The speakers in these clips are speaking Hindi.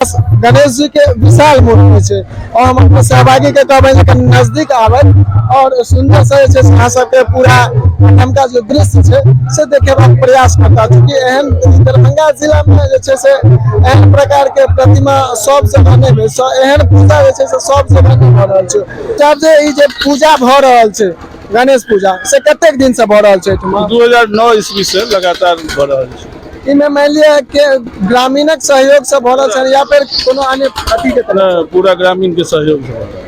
गणेश जी के विशाल मूर्ति है और हम अपने सहभागी के कहबे नजदीक आवे और सुंदर से यहाँ सबके पूरा हमका जो दृश्य है से देखे प्रयास करता चूँकि एहन दरभंगा जिला में से एहन प्रकार के प्रतिमा सब जगह नहीं एहन पूजा सब जगह नहीं भ रहा है। जब जे पूजा भ रहा है गणेश पूजा से कतेक दिन से भ रहा है? 2009 ईस्वी से लगातार भ रहा है। इनमें मान लिया कि ग्रामीणक सहयोग से भ रहा है या फिर कोनो अन्य अथी के तरह? पूरा ग्रामीण के सहयोग से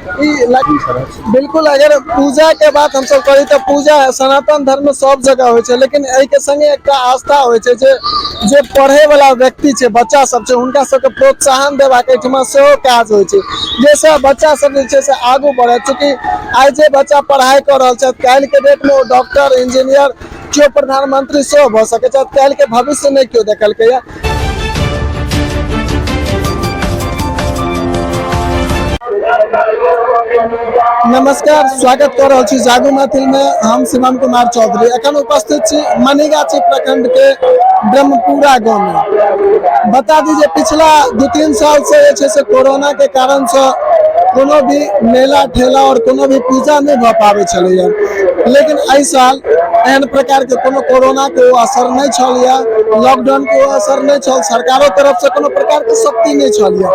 बिल्कुल। अगर पूजा के बात हम सब करी तो पूजा सनातन धर्म में सब जगह हो छे, लेकिन एहि के संगे एक आस्था हो छे जे पढ़े वाला व्यक्ति छे बच्चा सब छे उनका सबके प्रोत्साहन देवा के ठमा सेहो काज हो छे जैसे बच्चा सब जे छे से आगू बढ़े। चूँकि आज जे बच्चा पढ़ाई कर रहा है काल के डेट में डॉक्टर इंजीनियर क्यों प्रधानमंत्री सेहो भ सके काल के भविष्य नहीं क्यों देखल के। नमस्कार, स्वागत कर रहा जागू महफिल में हम शिवम कुमार चौधरी अखन उपस्थित छी मनीगाछी प्रखंड के ब्रह्मपुरा गांव में। बता दीजिए पिछला 2-3 साल से कोरोना के कारण से कोनो भी मेला ठेला और कोनो भी पूजा नहीं भ पावे छलैया, लेकिन एहि साल एहन प्रकार के कोनो कोरोना के असर नहीं छलिया, लॉकडाउन के असर नहीं छल, सरकारों तरफ से कोनो प्रकार के शक्ति नहीं छलिया।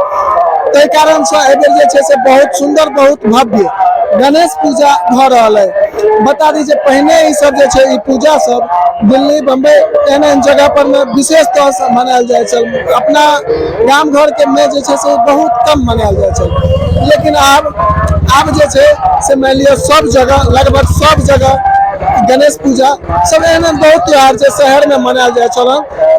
तै कारण से एबेर जे से बहुत सुंदर बहुत भव्य गणेश पूजा भ रहा है। बता दीजिए पहले ही सब जे पूजा सब दिल्ली बम्बई एहन जगह पर में विशेष तौर से मनायल जाए छल, अपना गांव घर के में जे से बहुत कम मनायल जाए छल, लेकिन अब जे से मान लिया सब जगह लगभग सब जगह गणेश पूजा सब एहन बहुत त्योहार जो शहर में मनायल जाए छल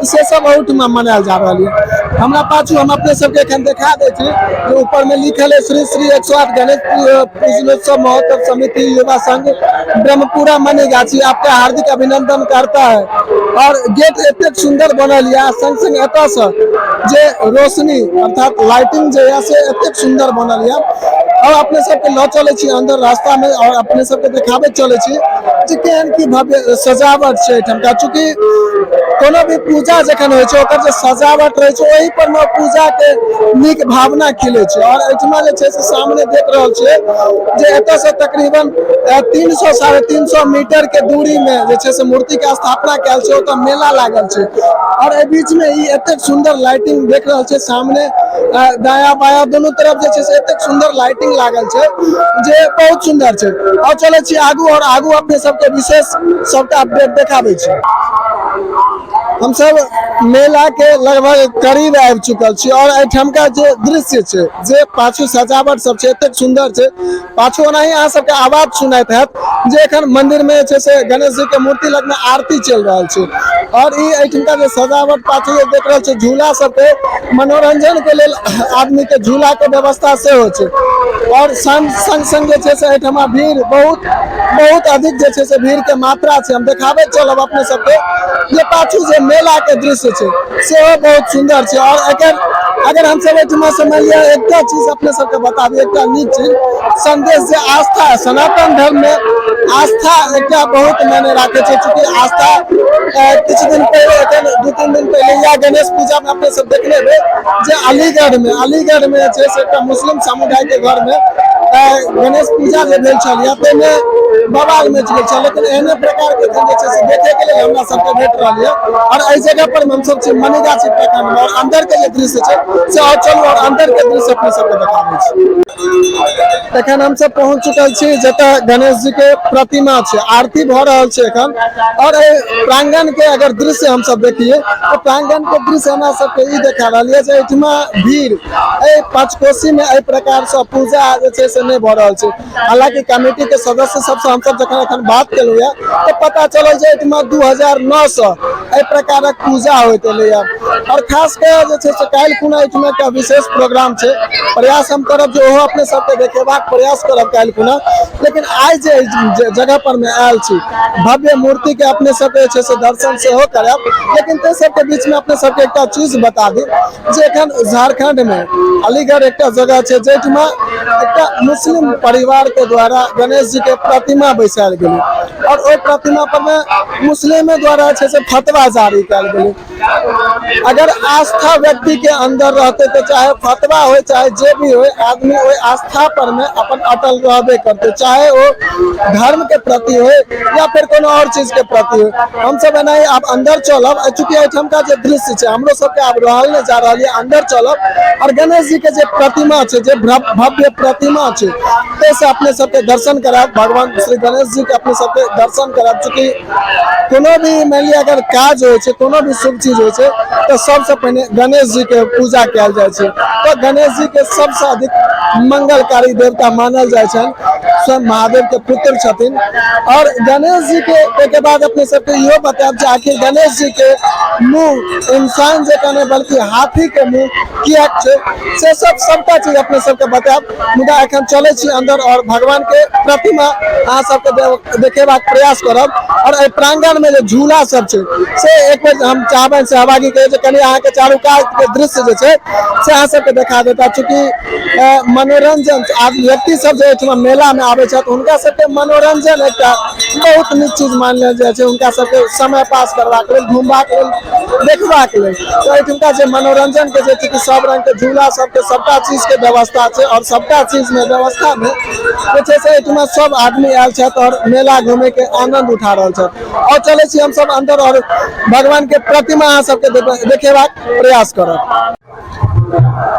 से सब बहुत में मनायल जा रहा है। हमरा पाछू हम अपने सबके एखन देखा दे छी जो ऊपर में लिखल है श्री श्री 108 गणेश पूजनोत्सव महोत्सव समिति युवा संघ ब्रह्मपुरा मनीगाछी आपका हार्दिक अभिनंदन करता है। और गेट इतने सुंदर बनल है, संग संग एत से जे रोशनी अर्थात लाइटिंग जे है से इतने सुंदर बनल है। और अपने सबके ल चले छी अंदर रास्ता में और अपने सबके देखाबे चले छी जे केहन की भव्य सजावट छै एठमका। चूँकि कोनो भी पूजा जखन होइ छै ओकर जे सजावट रहे छै वही पर में पूजा के नीक भावना खिले छै। और एठमा जे छै से सामने देख रहल छै जे एत से तकरीबन 300-350 मीटर के दूरी में जे छै से मूर्ति के स्थापना कैल छै, ओत मेला लागल छै और ए बीच में ई एते सुंदर लाइटिंग देख रहल छै सामने दाया बाया दोनों तरफ जे छै से एते सुंदर लाइटिंग लागल छै जे बहुत सुंदर छै। और चले छी आगू और आगू अपने सबके विशेष सबटा अपडेट देखाबै छी। हम सब मेला के लगभग करीब आबि चुकल छी और एठमका जे दृश्य छै जे पाछू सजावट सब छै एते सुंदर छै। पाछू ओनाही अहाँ सबके आवाज सुनाइत हैत जे एखन मंदिर में छै से गणेश जी के मूर्ति लग में आरती चल रहल छै और ई एठमका जे सजावट पाछू देख रहल छै झूला सब के मनोरंजन के लेल आदमी के झूला के व्यवस्था से हो छै। और संग संग जे छै से एठमा भीड़ बहुत अधिक जे छै से भीड़ के मात्रा छै। हम देखाबे चलब अपने सबके जे पाछू जे मेला के दृश्य छै सेहो बहुत सुंदर छै। और अगर हम सब एठमा समझ लिया एकटा चीज अपने सबके बताबी एकटा नीक चीज संदेश जे आस्था है सनातन धर्म में आस्था एकटा बहुत मायने राखे छै। चूँकि आस्था कुछ दिन पहले 2-3 दिन पहले या गणेश पूजा में अपने सब देखने हुए जे अलीगढ़ में छै से एकटा मुस्लिम समुदाय के घर में गणेश पूजा जे भेल छलिया ताहिमे बवाल मच गेल छल, लेकिन एहने प्रकार के जे छै से देखे के लिए हमरा सबके भेट रहल है। और एहि जगह पर हम सब छी मनीगाछी प्रखंड में और अंदर के जे दृश्य छै से और चलू और अंदर के दृश्य अपने सबके देखाबै छी। एखन हम सब पहुंच चुकल छी जतऽ गणेश जी के प्रतिमा छै, आरती भ रहल छै एखन। और प्रांगण के अगर दृश्य हम सब देखिए तो प्रांगण के दृश्य हमरा सबके ई देखा रहल है जे एठमा भीड़ पंचकोशी में एहि प्रकार से पूजा जे छै से नहीं भ रहल छै। हालांकि कमेटी के सदस्य सबसे हम सब जखन एखन बात केलहुँ है तो पता चलल जे एठमा 2009 से एहि प्रकारक पूजा होइत एलैया। और खास कर जे छै से काल्हि खुना एठमा एकटा विशेष प्रोग्राम छै, प्रयास हम करब जे ओहो अपने सबके देखेबाक प्रयास करब काल्हि खुना। लेकिन आइ जे जगह पर में आयल छी भव्य मूर्ति के अपने सबके छै से दर्शन सेहो करब। लेकिन ते सबके बीच में अपने सबके एकटा चीज बता दी जे एखन झारखंड में अलीगढ़ एकटा जगह छै जेठमा एकटा मुस्लिम परिवार के द्वारा गणेश जी के प्रतिमा बैसायल गेलै और ओहि प्रतिमा पर में मुस्लिम द्वारा छै से फतवा जारी कयल गेलै। अगर आस्था व्यक्ति के अंदर रहते तो चाहे फतवा हो चाहे जे भी हो, आदमी वो आस्था पर में अपन अटल रहबे करते, चाहे वो धर्म के प्रति हो या फिर कोनो और चीज के प्रति हो। हम सब नहीं आप अंदर चलब, चूंकि एठम का जो दृश्य है हमरो सबके आब रहल नहीं जा रही है, अंदर चलब और गणेश जी के जो प्रतिमा है, जो भव्य प्रतिमा है, से अपने सबके दर्शन कराब, भगवान श्री गणेश जी के अपने सबके दर्शन कराब। चूंकि कोनो भी मान लिया अगर काज हो कोनो भी शुभ चीज हो तो सबसे पहले गणेश जी के पूजा कल जाए, तो गणेश जी के सबसे अधिक मंगलकारी देवता मानल जाए, स्वयं महादेव के पुत्र छथिन। और गणेश जी के बाद अपने सबके यो बताब जे आखिर गणेश जी के मुंह इंसान जका नहीं बल्कि हाथी के मुंह किया से सबटा चीज अपने सबके बताब। मुदा एखन चले छी अंदर और भगवान के प्रतिमा अहाँ सबके देखेबाक प्रयास करब। और प्रांगण में जो झूला सब से एक बेर हम चाहबे सहभागी के कनी अहाँ के चारू कात के दृश्य जो से अहाँ सबके देखा देता। चूंकि मनोरंजन व्यक्ति सब जो मेला में आवे उनका सबके मनोरंजन एक बहुत नीक चीज मानल जाए, उनका सबके समय पास करबाक लेल घूमबाक लेल देखबाक लेल। तो एठुमका जे मनोरंजन के जे सब रंग के झूला सबके सबटा चीज के व्यवस्था है और सबटा चीज में व्यवस्था में जे से एठुमा सब आदमी आयल छथि और मेला घूमे के आनंद उठा रहल छथि। और चले छी हम सब अंदर और भगवान के प्रतिमा अहाँ सबके देखेबाक प्रयास करब।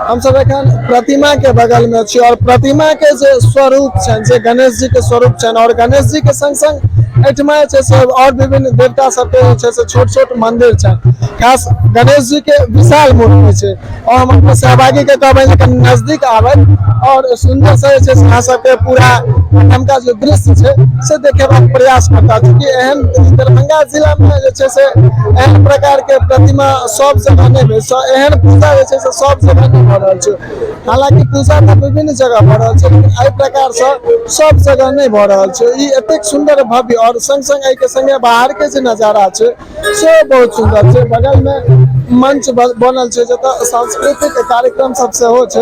हम सब एखन प्रतिमा के बगल में छी और प्रतिमा के जे स्वरूप छन से गणेश जी के स्वरूप छन और गणेश जी के संग संग एठमा से और विभिन्न देवता सबके से छोट छोट मंदिर छन। खास गणेश जी के विशाल मूर्ति है और हम अपने सहभागी के कहबे नजदीक आवे और सुंदर से अहाँ सबके पूरा हमका जो दृश्य है से देखेबाक प्रयास करता। चूंकि एहन दरभंगा जिला में जे से एहन प्रकार के प्रतिमा सब जगह नहीं एहन पूजा जे से सब जगह नहीं भ रहल छै। हालांकि पूजा तो विभिन्न जगह भ रहल छै लेकिन एहि प्रकार से सब जगह नहीं भ रहल छै। ई एतेक सुंदर भव्य और संग संग एहि के संगे बाहर के जे नजारा छै से बहुत सुंदर छै। बगल में मंच बनल छै जतऽ सांस्कृतिक कार्यक्रम सब से हो छै।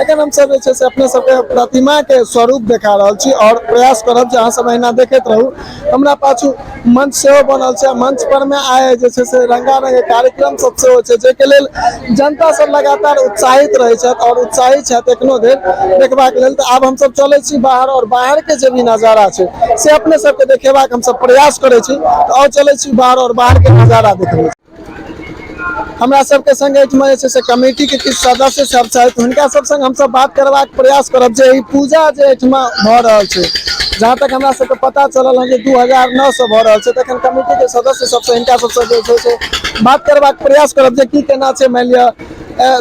एखन हम सब जे से अपने सबके प्रतिमा के स्वरूप देखा रहल छी और प्रयास करब जे अहाँ सब अहिना देखैत रहू। हमरा पाछू मंच सेहो बनल छै, मंच पर में आए जे से रंगारंग कार्यक्रम सब से हो छै जेके लेल जनता सब लगातार उत्साहित रहे छथि और उत्साहित छथि एखनो देर देखबाक लेल। तो आब हम सब चले छी बाहर और बाहर के जे भी नजारा छै से अपने सबके देखेबाक हम सब प्रयास करे छी और चले छी बाहर और बाहर के नजारा देखबै। हमरा सबके संगे से कमेटी के किछु सदस्य सब छथि हुनका सब संग हम सब बात करबाक प्रयास करब जे ई पूजा जे एहिठमा भ रहल छै। जहाँ तक हमरा सबके पता चलल है 2009 से भ रहल छै तखन कमेटी के सदस्य सबसे हिनका सबसे जे छै से बात करबाक प्रयास करब जे की केना छै। मान लिअ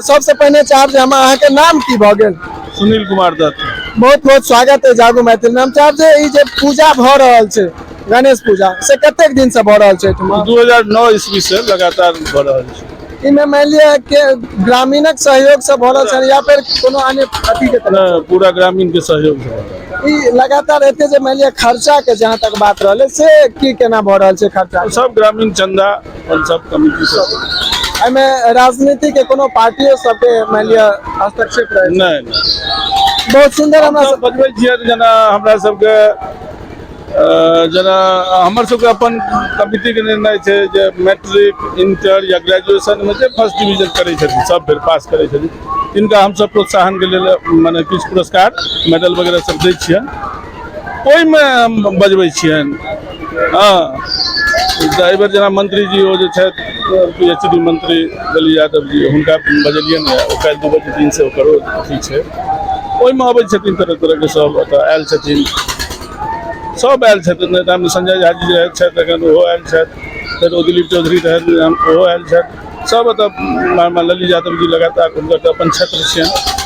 सबसे पहिने चाहब जे हम अहाँ के नाम की भ गेल? सुनील कुमार दत्त। बहुत बहुत स्वागत है जागो मैथिल में। हम चाहब जे ई जे पूजा भ रहल छै गणेश पूजा से कतेक दिन से भ रहल छै एहिठमा? 2009 ईस्वी से लगातार भ रहल छै। इनमें मान लिया कि ग्रामीणक सहयोग से भ रहल छै या फिर कोनो अन्य अथी के तरफ? पूरा ग्रामीण के सहयोग से ई लगातार एते जे मान लिया खर्चा के जहाँ तक बात रहले से की केना भ रहल छै खर्चा? सब ग्रामीण चंदा और सब कमिटी सब। एमे राजनीति के कोनो पार्टियों सबके मान लिया हस्तक्षेप रहे? नहीं। बहुत सुंदर हमरा सब बतबै छियै जेना हमरा सबके जेना हमर सबके अपन कमिटी के निर्णय छै जे मैट्रिक इंटर या ग्रेजुएशन में जे फर्स्ट डिवीजन करे छथिन सब फिर पास करे छथिन तिनका हम सब प्रोत्साहन के लेल माने किछु पुरस्कार मेडल वगैरह सब दै छियन ओहिमे हम बजबै छियन। हाँ एहि बेर जेना मंत्री जी ओ जे छथि PhD मंत्री दली यादव जी हुनका बजलियन ओ काल्हि 2 बजे 3 से ओकरो अथी छै ओहिमे अबै छथिन तरह तरह के सब ओतऽ आयल छथिन सब आयल छथिन। संजय झा जी रहैत छथि एखन ओहो आयल छथि फेर ओ दिलीप चौधरी रहैत ओहो आयल छथि सब ओतऽ लली यादव जी लगातार हुनकर अपन क्षेत्र छियनि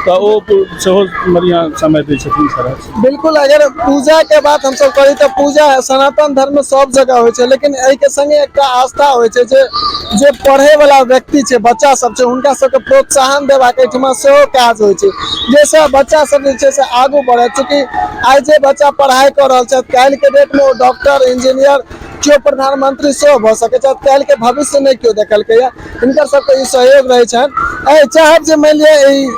तो वो सेहो बढ़िया समय दै छथिन सारा। बिल्कुल अगर पूजा के बात हम सब करी तो पूजा सनातन धर्म में सब जगह होय छै लेकिन एहि के संगे एकटा आस्था होय छै जे पढ़े वाला व्यक्ति छै बच्चा सब छै हुनका सबके प्रोत्साहन देबाक एहिठमा सेहो काज होय छै जैसे बच्चा सब जे छै से आगू बढ़े। चूँकि आइ जे बच्चा पढ़ाई कर रहल छै काल्हि के डेट में ओ डॉक्टर इंजीनियर क्यों प्रधानमंत्री सेहो भ सकै छै काल्हि के भविष्य नहीं क्यों देखलकै या हिनकर सबके ई सहयोग रहे छनि। चाहब जे मान लिअ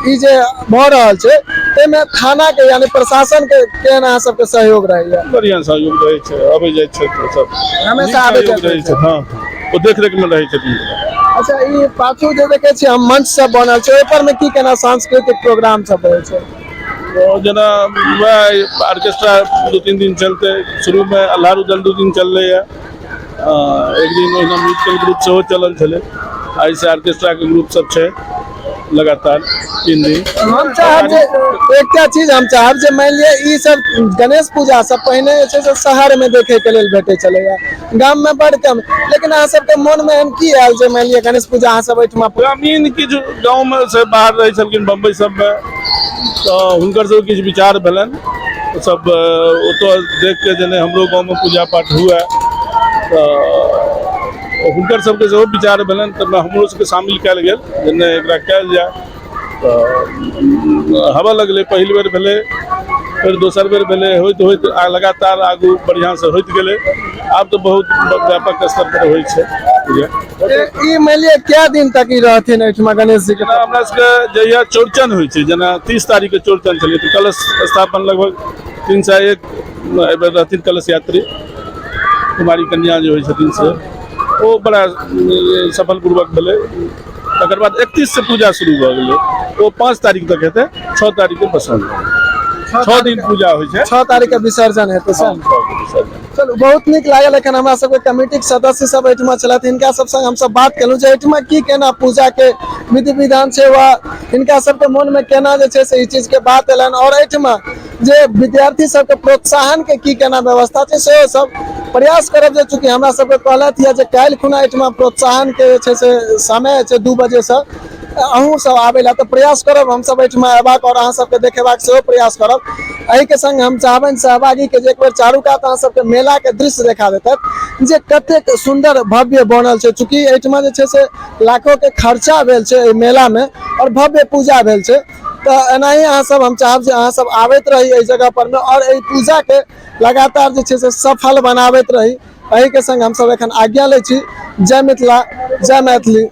ई जे भ रहल छै ताहिमे थाना के यानी प्रशासन के केहन अहाँ सबके सहयोग रहैया? बढ़िया सहयोग रहे छै अबै जाय छै सब हमेशा आबै रहै छै। हाँ ओ देखरेख में रहे छथिन। अच्छा, ई पाछू जे देखे छी हम मंच सब बनल छै, ओहि पर में की केना सांस्कृतिक प्रोग्राम सब होइ छै? तो जना वह ऑर्केस्ट्रा 2-3 दिन चलते, शुरू में अल्लाह रुदल 2 दिन चल रही है, एक दिन ओहिना म्यूजिकल ग्रुप सेहो चलल छलै, ऐसे ऑर्केस्ट्रा के ग्रुप सब छै लगातार 3 दिन। हम चाहब जे एकटा चीज हम चाहब जे मान लिअ ई सब गणेश पूजा सब पहिने जे छै से शहर में देखे के लेल भेटे छलैया, गाम में बड़ कम, लेकिन अहाँ सबके मन में एहन की आयल जे मान लिअ गणेश पूजा अहाँ सब एहिठमा ग्रामीण किछु गाँव में से बाहर रहे छलखिन बम्बई सब में, तो हुनकर सब किछु विचार भेलनि, तो सब ओतो देख के जने हमरो गाँव में पूजा पाठ हुए, तो हुनकर सबके सेहो विचार भेलनि, तो हमरो सबके शामिल कयल गेल जने एकरा कयल जाय। तो हवा लगलै, पहिल बेर भेलै, फिर दोसर बेर भेलै, होइत होइत लगातार आगू बढ़िया से होइत गेलै, आब तो बहुत व्यापक स्तर पर होइ छै पूजा। ई मान लिअ क्या दिन तक ई रहथिन एहिठमा गणेश जी के? जेना हमरा सबके जहिया चौड़चन होइ छै, जेना 30 तारीख के चौड़चन छलै, तो कलश स्थापन लगभग 301 एहिबेर रहथिन कलश यात्री, कुमारी कन्या जे होइ छथिन से ओ बड़ा सफल पूर्वक भेलै। तकर बाद 31 से पूजा शुरू भऽ गेलै, ओ 5 तारीख तक हेतै, 6 तारीख के भसान, 6 दिन पूजा होइ छै, 6 तारीख के विसर्जन हेतै सर। चलू, बहुत नीक लागल। एखन हमरा सबके कमिटी के सदस्य सब एहिठमा छलथि, हिनका सब संग हमसब बात केलहुँ जे एहिठमा की केना पूजा के विधि विधान छै, वा हिनका सबके मन में केना जे छै से ई चीज के बात एलनि, और एहिठमा जे विद्यार्थी सबके प्रोत्साहन के की केना व्यवस्था छै सेहो सब प्रयास करब। जे चूँकि हमरा सबके कहलथि है जे काल्हि खुना एहिठमा प्रोत्साहन के जे छै से समय छै 2 बजे से, अहूँ सब आबै ला, तो प्रयास करब हम सब एहिठमा अयबाक और अहाँ सबके देखेबाक सेहो प्रयास करब। एहि के संग हम चाहबनि सहभागी के जे एक बेर चारू कात अहाँ सबके मेला के दृश्य देखा देतथि जे कतेक सुंदर भव्य बनल छै, चूँकि एहिठमा जे छै से लाखों के खर्चा भेल छै एहि मेला में और भव्य पूजा भेल छै। तो एनाही अहाँ सब हम चाहब जे अहाँ सब आबैत रही एहि जगह पर में, और एहि पूजा के लगातार जे छै से सफल बनाबैत रही। एहि के संग हम सब एखन आज्ञा लै छी। जय मिथिला, जय मैथिली।